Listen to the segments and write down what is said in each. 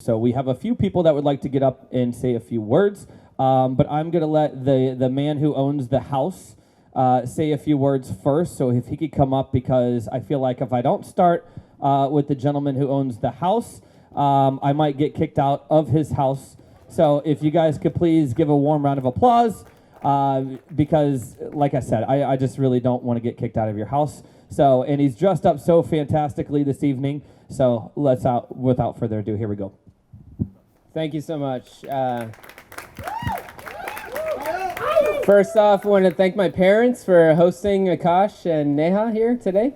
So we have a few people that would like to get up and say a few words, but I'm going to let the man who owns the house say a few words first. So if he could come up, because I feel like if I don't start with the gentleman who owns the house, I might get kicked out of his house. So if you guys could please give a warm round of applause, because like I said, I just really don't want to get kicked out of your house. So, and he's dressed up so fantastically this evening. So without further ado, here we go. Thank you so much. First off, I want to thank my parents for hosting Aakash and Neha here today.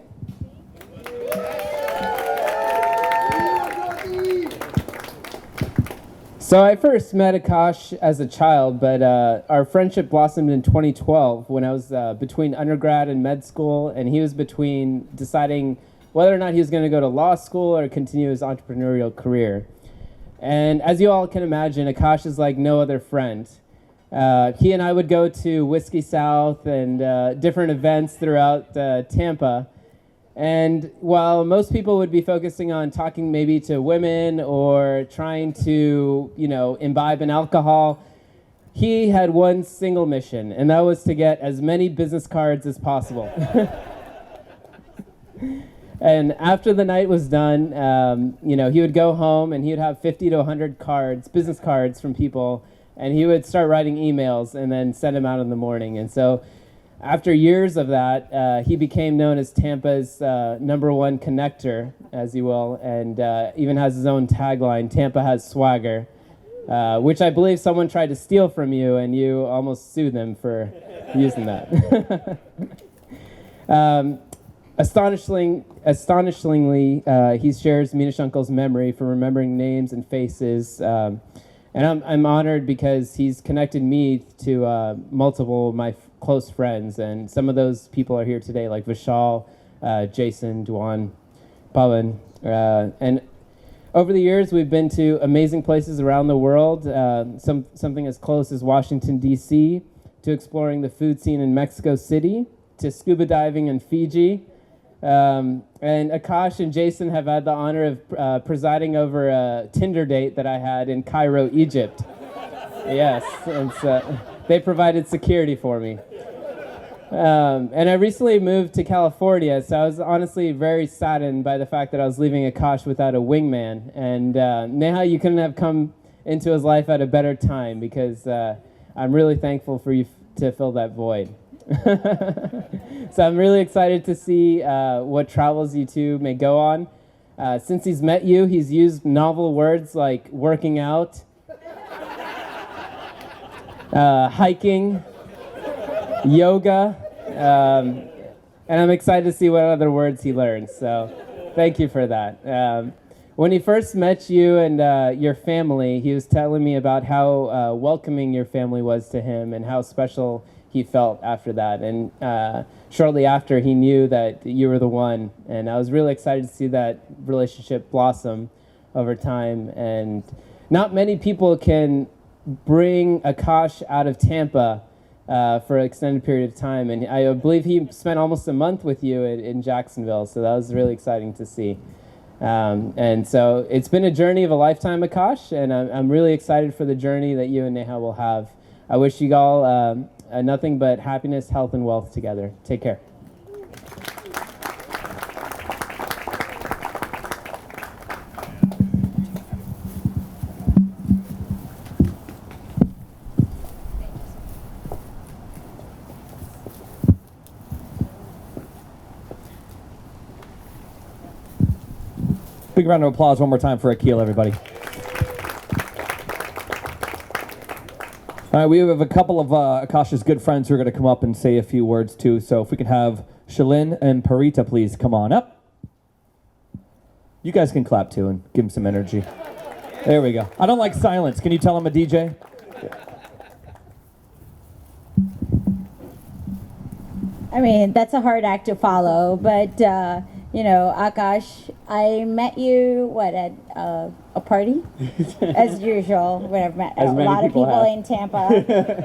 So I first met Aakash as a child, but our friendship blossomed in 2012 when I was between undergrad and med school, and he was between deciding whether or not he was going to go to law school or continue his entrepreneurial career. And as you all can imagine, Aakash is like no other friend. He and I would go to Whiskey South and different events throughout Tampa. And while most people would be focusing on talking maybe to women or trying to, imbibe in alcohol, he had one single mission, and that was to get as many business cards as possible. And after the night was done, he would go home and he would have 50 to 100 cards, business cards from people, and he would start writing emails and then send them out in the morning. And so after years of that, he became known as Tampa's #1 connector, as you will, and even has his own tagline, Tampa has swagger, which I believe someone tried to steal from you, and you almost sued them for using that. Astonishingly, he shares Munish Uncle's memory for remembering names and faces, and I'm honored because he's connected me to multiple of my close friends, and some of those people are here today, like Vishal, Jason, Dwan, Pawan, and over the years we've been to amazing places around the world, something as close as Washington, D.C., to exploring the food scene in Mexico City, to scuba diving in Fiji. And Aakash and Jason have had the honor of presiding over a Tinder date that I had in Cairo, Egypt. Yes, and so they provided security for me. And I recently moved to California, so I was honestly very saddened by the fact that I was leaving Aakash without a wingman. And Neha, you couldn't have come into his life at a better time, because I'm really thankful for you to fill that void. So I'm really excited to see what travels you two may go on. Since he's met you, he's used novel words like working out, hiking, yoga, and I'm excited to see what other words he learns. So thank you for that. When he first met you and your family, he was telling me about how welcoming your family was to him and how special he felt after that. And shortly after, he knew that you were the one. And I was really excited to see that relationship blossom over time. And not many people can bring Aakash out of Tampa for an extended period of time. And I believe he spent almost a month with you in Jacksonville. So that was really exciting to see. And so it's been a journey of a lifetime, Aakash. And I'm really excited for the journey that you and Neha will have. I wish you all nothing but happiness, health, and wealth together. Take care. Big round of applause one more time for Akil, everybody. All right, we have a couple of Aakash's good friends who are going to come up and say a few words too. So if we can have Shalin and Parita please come on up. You guys can clap too and give them some energy. There we go. I don't like silence. Can you tell I'm a DJ? I mean, that's a hard act to follow, but Aakash, I met you, at a party? As usual, where I've met a lot of people in Tampa.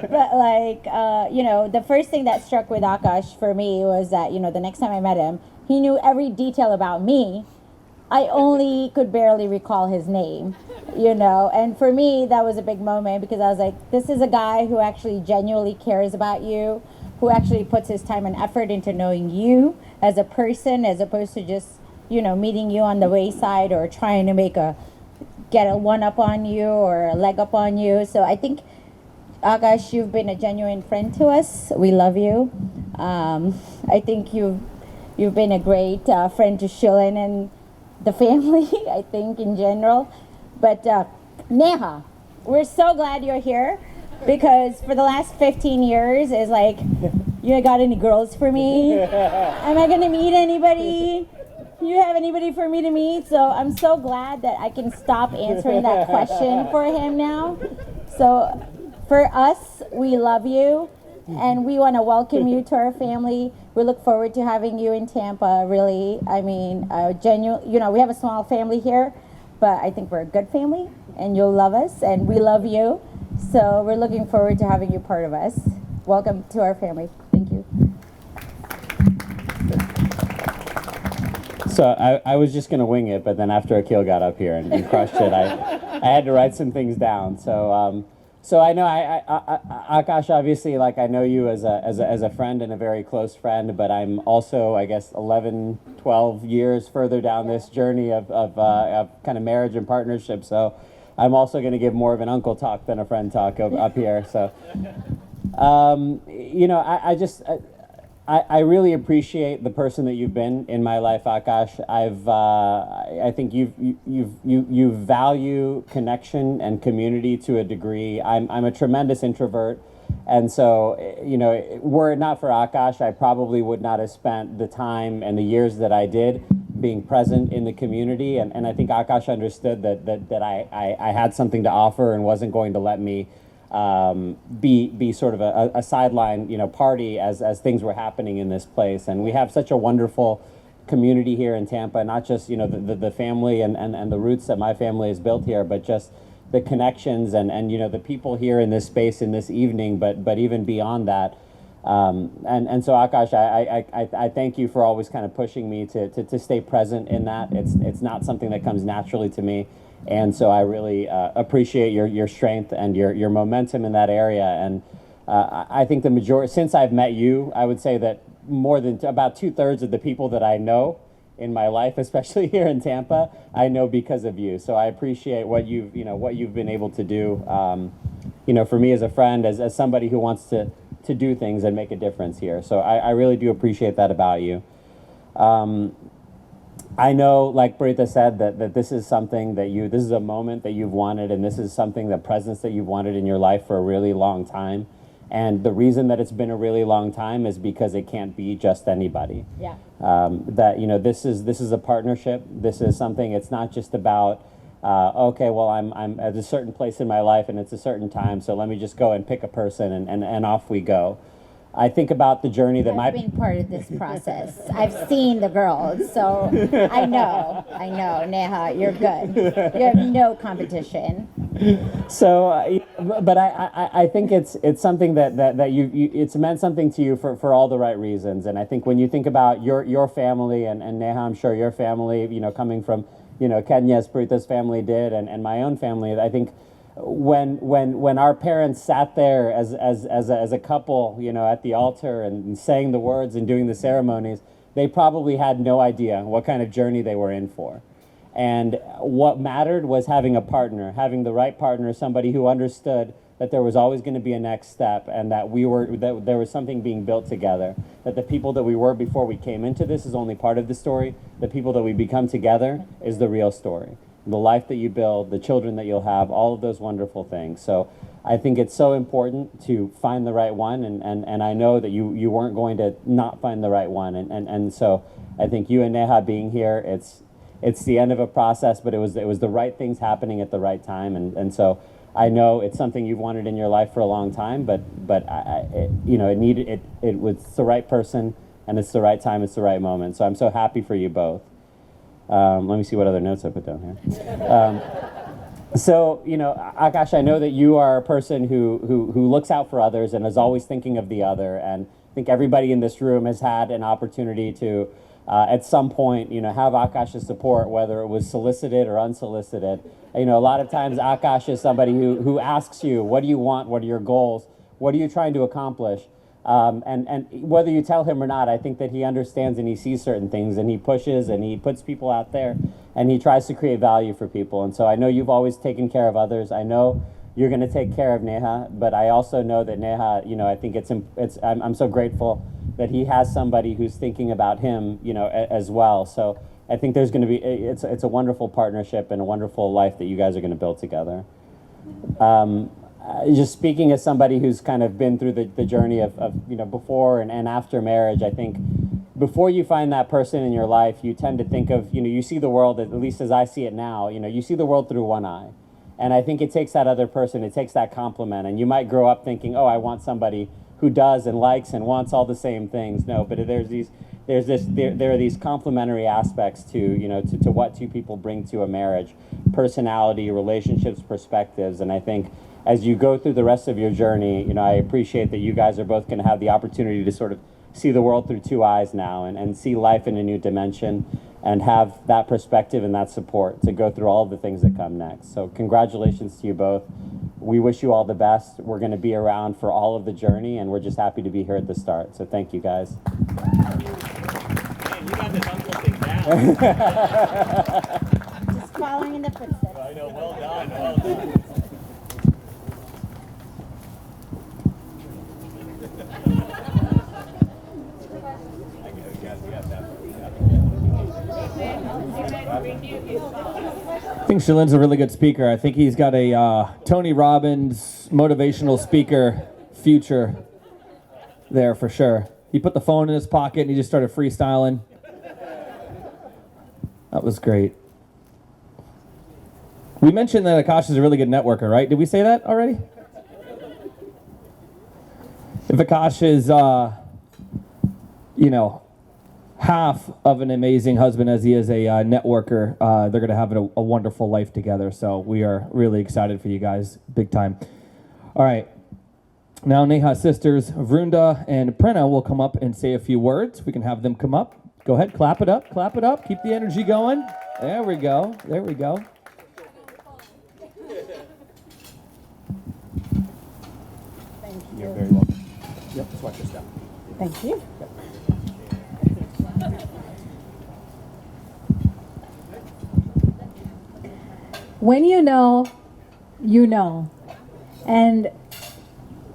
But the first thing that struck with Aakash for me was that, the next time I met him, he knew every detail about me, I only could barely recall his name, you know. And for me, that was a big moment because I was like, this is a guy who actually genuinely cares about you, who actually puts his time and effort into knowing you as a person, as opposed to just, you know, meeting you on the wayside or trying to get a one up on you or a leg up on you. So I think, Akash, you've been a genuine friend to us. We love you. I think you've been a great friend to Shilin and the family, I think, in general. But Neha, we're so glad you're here because for the last 15 years, it's like, you got any girls for me? Am I going to meet anybody? You have anybody for me to meet? So I'm so glad that I can stop answering that question for him now. So for us, we love you and we want to welcome you to our family. We look forward to having you in Tampa, really. I mean, genuine, you know, we have a small family here, but I think we're a good family and you'll love us and we love you. So we're looking forward to having you part of us. Welcome to our family. Thank you. So I was just going to wing it, but then after Akil got up here and crushed it, I had to write some things down. So I know Aakash, obviously, like I know you as a friend and a very close friend, but I'm also, I guess, 11, 12 years further down this journey of kind of marriage and partnership. So I'm also going to give more of an uncle talk than a friend talk up here. So, you know, I really appreciate the person that you've been in my life, Aakash. I think you value connection and community to a degree. I'm a tremendous introvert, and so, you know, were it not for Aakash, I probably would not have spent the time and the years that I did being present in the community. And I think Aakash understood that I had something to offer and wasn't going to let me be sort of a sideline, you know, party as things were happening in this place. And we have such a wonderful community here in Tampa, not just, you know, the family and the roots that my family has built here, but just the connections and you know, the people here in this space in this evening, but even beyond that. And so Aakash, I thank you for always kind of pushing me to stay present in that. It's not something that comes naturally to me. And so I really appreciate your strength and your momentum in that area. And I think the majority, since I've met you, I would say that more than about 2/3 of the people that I know in my life, especially here in Tampa, I know because of you. So I appreciate what you've been able to do, you know, for me as a friend, as somebody who wants to do things and make a difference here. So I really do appreciate that about you. I know, like Brita said, that this is something that this is a moment that you've wanted, and this is something, the presence that you've wanted in your life for a really long time. And the reason that it's been a really long time is because it can't be just anybody. Yeah. That, you know, this is a partnership. This is something, it's not just about, okay, well, I'm at a certain place in my life and it's a certain time, so let me just go and pick a person and off we go. I think about the journey that I've been part of this process. I've seen the girls, so I know, Neha, you're good. You have no competition. So, but I think it's something that you it's meant something to you for all the right reasons. And I think when you think about your family and Neha, I'm sure your family, you know, coming from, you know, Kenya, Sprita's family did, and my own family, I think when our parents sat there as a couple, you know, at the altar and saying the words and doing the ceremonies, they probably had no idea what kind of journey they were in for. And what mattered was having a partner, having the right partner, somebody who understood that there was always going to be a next step, and that there was something being built together. That the people that we were before we came into this is only part of the story. The people that we become together is the real story. The life that you build, the children that you'll have, all of those wonderful things. So I think it's so important to find the right one, and I know that you weren't going to not find the right one, and so I think you and Neha being here, it's the end of a process, but it was the right things happening at the right time, and so I know it's something you've wanted in your life for a long time, but you know, it was the right person, and it's the right time, it's the right moment. So I'm so happy for you both. Let me see what other notes I put down here. So, you know, Aakash, I know that you are a person who looks out for others and is always thinking of the other. And I think everybody in this room has had an opportunity to at some point, have Akash's support, whether it was solicited or unsolicited. A lot of times Aakash is somebody who asks you, what do you want? What are your goals? What are you trying to accomplish? And whether you tell him or not, I think that he understands and he sees certain things, and he pushes and he puts people out there, and he tries to create value for people. And so I know you've always taken care of others. I know you're going to take care of Neha, but I also know that Neha, I think I'm so grateful that he has somebody who's thinking about him, as well. So I think there's going to be, it's a wonderful partnership and a wonderful life that you guys are going to build together. Just speaking as somebody who's kind of been through the journey of before and after marriage, I think before you find that person in your life, you tend to think of, you see the world, at least as I see it now, you see the world through one eye. And I think it takes that other person, it takes that compliment. And you might grow up thinking, oh, I want somebody who does and likes and wants all the same things. No, but there are these complementary aspects to what two people bring to a marriage: personality, relationships, perspectives. And I think as you go through the rest of your journey, I appreciate that you guys are both going to have the opportunity to sort of see the world through two eyes now, and see life in a new dimension, and have that perspective and that support to go through all of the things that come next. So congratulations to you both. We wish you all the best. We're going to be around for all of the journey, and we're just happy to be here at the start. So thank you, guys. Man, you got this uncle thing down. Just following in the footsteps. I know, well done, well done. I think Shalin's a really good speaker. I think he's got a Tony Robbins motivational speaker future there for sure. He put the phone in his pocket and he just started freestyling. That was great. We mentioned that Aakash is a really good networker, right? Did we say that already? If Aakash is, half of an amazing husband as he is a networker, they're going to have a wonderful life together. So we are really excited for you guys, big time. All right. Now Neha's sisters, Vrunda and Prena, will come up and say a few words. We can have them come up. Go ahead, clap it up, clap it up. Keep the energy going. There we go, there we go. Thank you. You're very welcome. Yep, just watch your step. Thank you. Yep. When you know, you know. And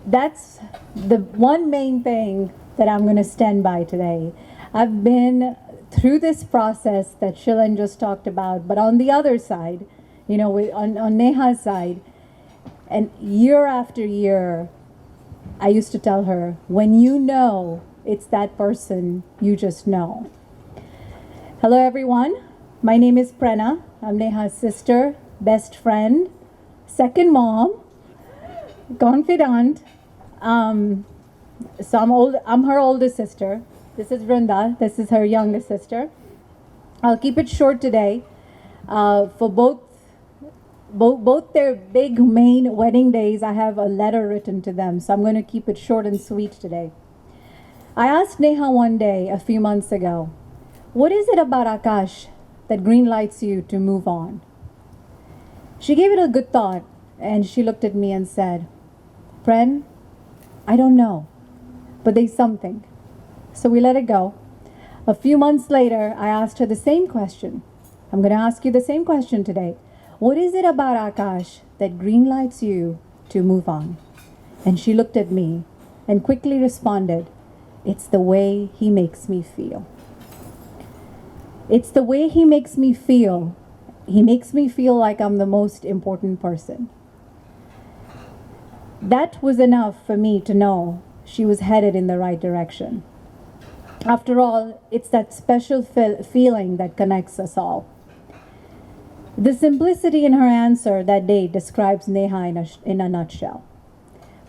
that's the one main thing that I'm going to stand by today. I've been through this process that Shilin just talked about, but on the other side, on Neha's side, and year after year, I used to tell her, when you know it's that person, you just know. Hello, everyone. My name is Prena. I'm Neha's sister, best friend, second mom, confidant. So I'm her oldest sister. This is Vrunda. This is her youngest sister. I'll keep it short today. For both their big main wedding days, I have a letter written to them. So I'm going to keep it short and sweet today. I asked Neha one day a few months ago, what is it about Aakash that green lights you to move on? She gave it a good thought, and she looked at me and said, Friend, I don't know, but there's something. So we let it go. A few months later, I asked her the same question. I'm going to ask you the same question today. What is it about Aakash that green lights you to move on? And she looked at me and quickly responded, it's the way he makes me feel. It's the way he makes me feel. He makes me feel like I'm the most important person. That was enough for me to know she was headed in the right direction. After all, it's that special feeling that connects us all. The simplicity in her answer that day describes Neha in a nutshell.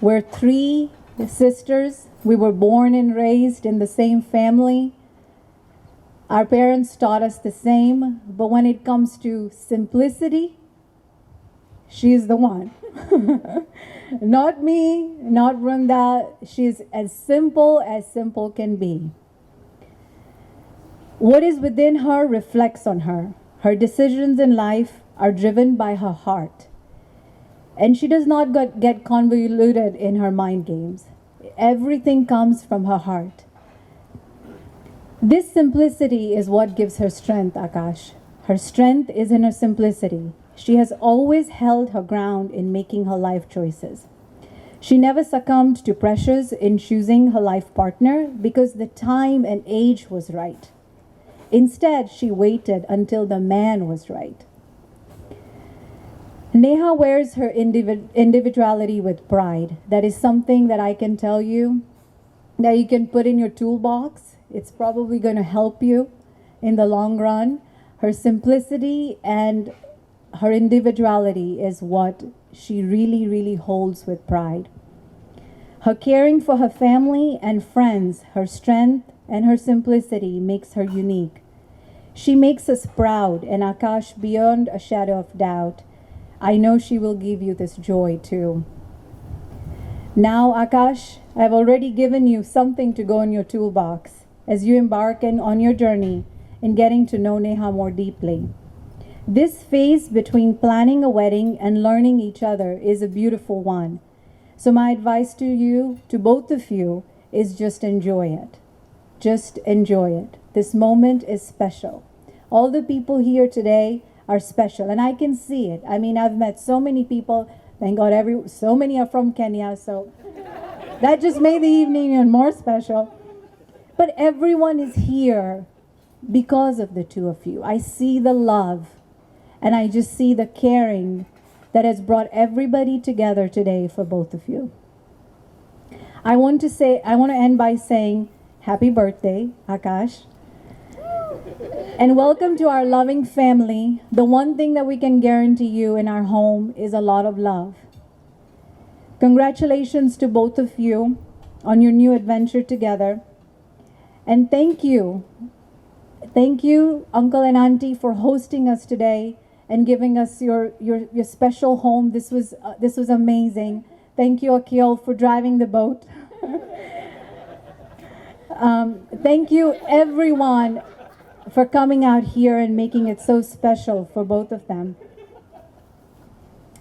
We're three sisters. We were born and raised in the same family. Our parents taught us the same, but when it comes to simplicity, she's the one. Not me, not Vrunda. She's as simple can be. What is within her reflects on her. Her decisions in life are driven by her heart. And she does not get convoluted in her mind games. Everything comes from her heart. This simplicity is what gives her strength, Aakash. Her strength is in her simplicity. She has always held her ground in making her life choices. She never succumbed to pressures in choosing her life partner because the time and age was right. Instead, she waited until the man was right. Neha wears her individuality with pride. That is something that I can tell you that you can put in your toolbox. It's probably going to help you in the long run. Her simplicity and her individuality is what she really, really holds with pride. Her caring for her family and friends, her strength and her simplicity makes her unique. She makes us proud, and Aakash, beyond a shadow of doubt, I know she will give you this joy too. Now, Aakash, I've already given you something to go in your toolbox as you embark on your journey in getting to know Neha more deeply. This phase between planning a wedding and learning each other is a beautiful one. So my advice to you, to both of you, is just enjoy it. Just enjoy it. This moment is special. All the people here today are special, and I can see it. I mean, I've met so many people. Thank God, so many are from Kenya, so that just made the evening even more special. But everyone is here because of the two of you. I see the love, and I just see the caring that has brought everybody together today for both of you. I want to end by saying happy birthday, Aakash. And welcome to our loving family. The one thing that we can guarantee you in our home is a lot of love. Congratulations to both of you on your new adventure together. And thank you. Thank you, Uncle and Auntie, for hosting us today and giving us your special home. This was amazing. Thank you, Akil, for driving the boat. Thank you, everyone, for coming out here and making it so special for both of them.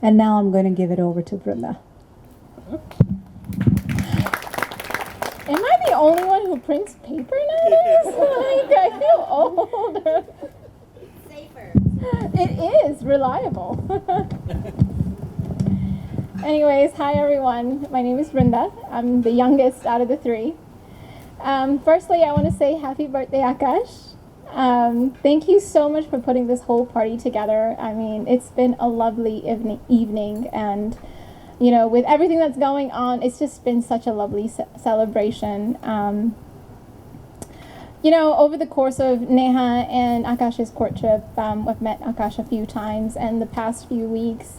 And now I'm going to give it over to Brenda. Am I the only one who prints paper nowadays? Like, I feel old. Safer. It is reliable. Anyways, hi everyone. My name is Brenda. I'm the youngest out of the three. Firstly, I want to say happy birthday, Aakash. Thank you so much for putting this whole party together. I mean, it's been a lovely evening, and you know, with everything that's going on, it's just been such a lovely celebration. You know, over the course of Neha and Aakash's courtship, I've met Aakash a few times, and the past few weeks,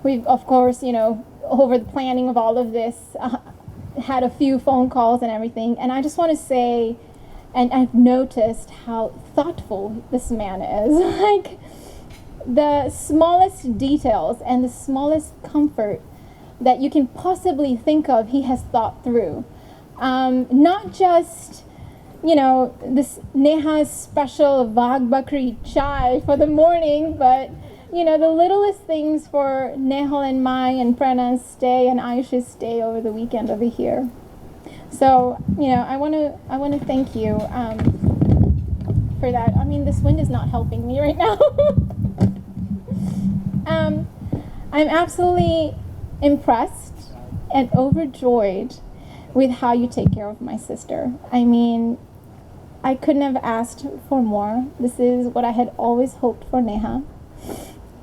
we've, of course, you know, over the planning of all of this, had a few phone calls and everything, and I just want to say, and I've noticed how thoughtful this man is. Like, the smallest details and the smallest comfort that you can possibly think of, he has thought through. Not just, you know, this Neha's special Vag Bakri chai for the morning, but, you know, the littlest things for Nehal and Mai and Prana's stay and Ayush's stay over the weekend over here. So, you know, I want to thank you for that. I mean, this wind is not helping me right now. I'm absolutely impressed and overjoyed with how you take care of my sister. I mean, I couldn't have asked for more. This is what I had always hoped for Neha.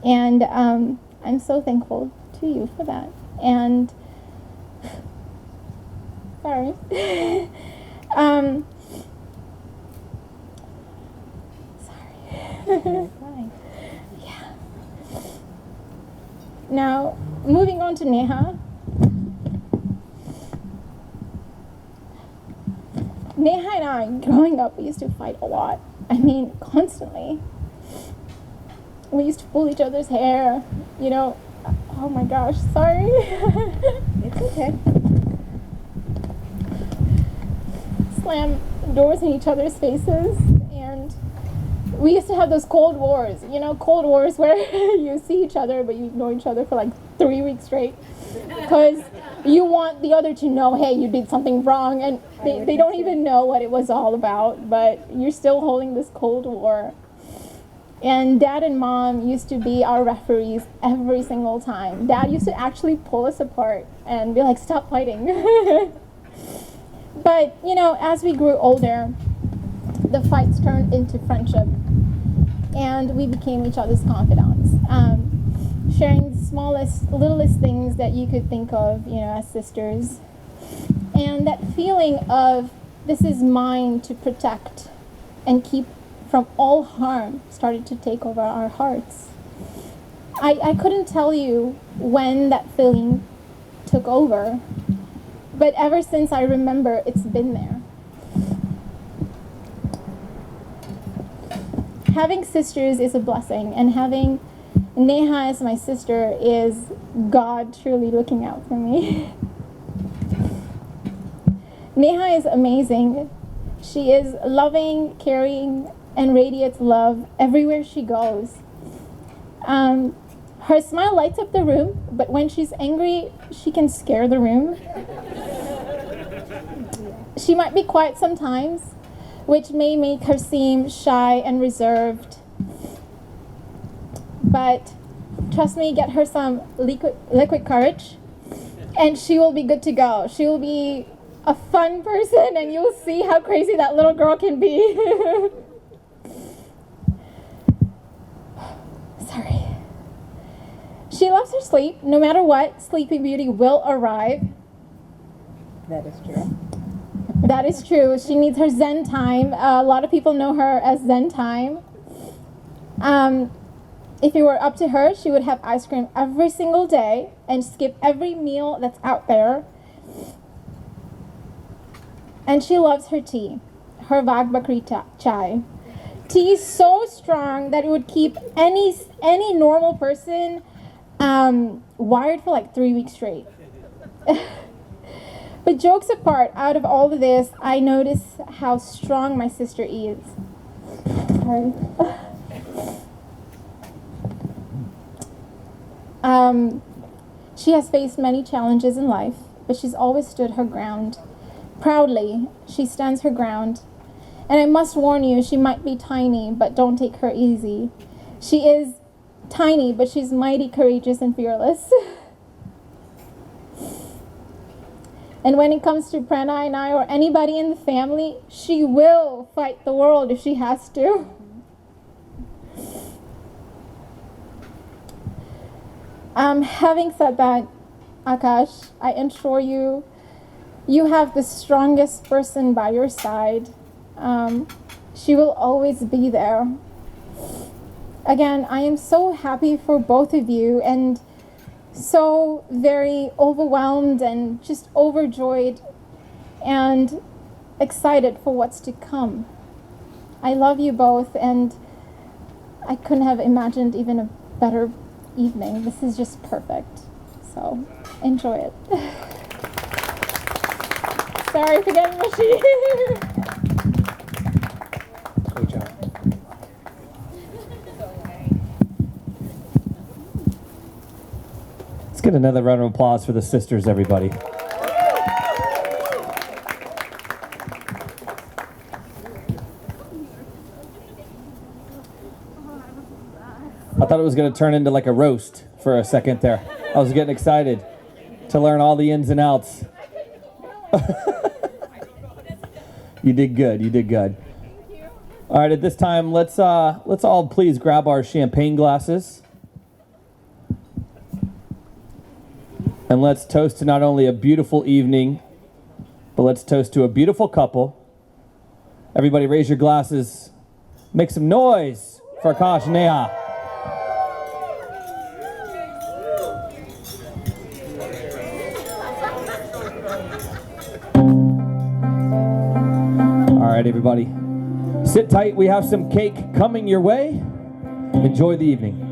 And I'm so thankful to you for that. And sorry. Sorry. Yeah. Now, moving on to Neha. Neha and I, growing up, we used to fight a lot. I mean, constantly. We used to pull each other's hair, you know. Oh my gosh, sorry. It's okay. Slam doors in each other's faces. we used to have those Cold Wars, Cold Wars where you see each other, but you ignore each other for like 3 weeks straight. Because you want the other to know, hey, you did something wrong, and they don't even know what it was all about, but you're still holding this Cold War. And Dad and Mom used to be our referees every single time. Dad used to actually pull us apart and be like, stop fighting. But, as we grew older, the fights turned into friendship, and we became each other's confidants. Sharing the smallest, littlest things that you could think of, as sisters. And that feeling of, this is mine to protect and keep from all harm started to take over our hearts. I couldn't tell you when that feeling took over, but ever since I remember, it's been there. Having sisters is a blessing, and having Neha as my sister is God truly looking out for me. Neha is amazing. She is loving, caring, and radiates love everywhere she goes. Her smile lights up the room, but when she's angry, she can scare the room. She might be quiet sometimes, which may make her seem shy and reserved. But trust me, get her some liquid courage, and she will be good to go. She will be a fun person, and you'll see how crazy that little girl can be. Sorry. She loves her sleep. No matter what, Sleeping Beauty will arrive. That is true. That is true. She needs her Zen time. A lot of people know her as Zen time. If it were up to her, she would have ice cream every single day and skip every meal that's out there. And she loves her tea, her Vag Bakri chai. Tea is so strong that it would keep any normal person wired for like 3 weeks straight. But jokes apart, out of all of this, I notice how strong my sister is. Sorry. She has faced many challenges in life, but she's always stood her ground. Proudly, she stands her ground. And I must warn you, she might be tiny, but don't take her easy. She is tiny, but she's mighty, courageous, and fearless. And when it comes to Prana and I, or anybody in the family, she will fight the world if she has to. Having said that, Aakash, I assure you, you have the strongest person by your side. She will always be there. Again, I am so happy for both of you, and so very overwhelmed and just overjoyed and excited for what's to come. I love you both, and I couldn't have imagined even a better evening. This is just perfect. So enjoy it. Sorry for getting mushy. Great job. Let's get another round of applause for the sisters, everybody. I thought it was going to turn into like a roast for a second there. I was getting excited to learn all the ins and outs. You did good. You did good. All right, at this time, let's all please grab our champagne glasses. And let's toast to not only a beautiful evening, but let's toast to a beautiful couple. Everybody raise your glasses. Make some noise for Aakash and Neha. All right, everybody. Sit tight. We have some cake coming your way. Enjoy the evening.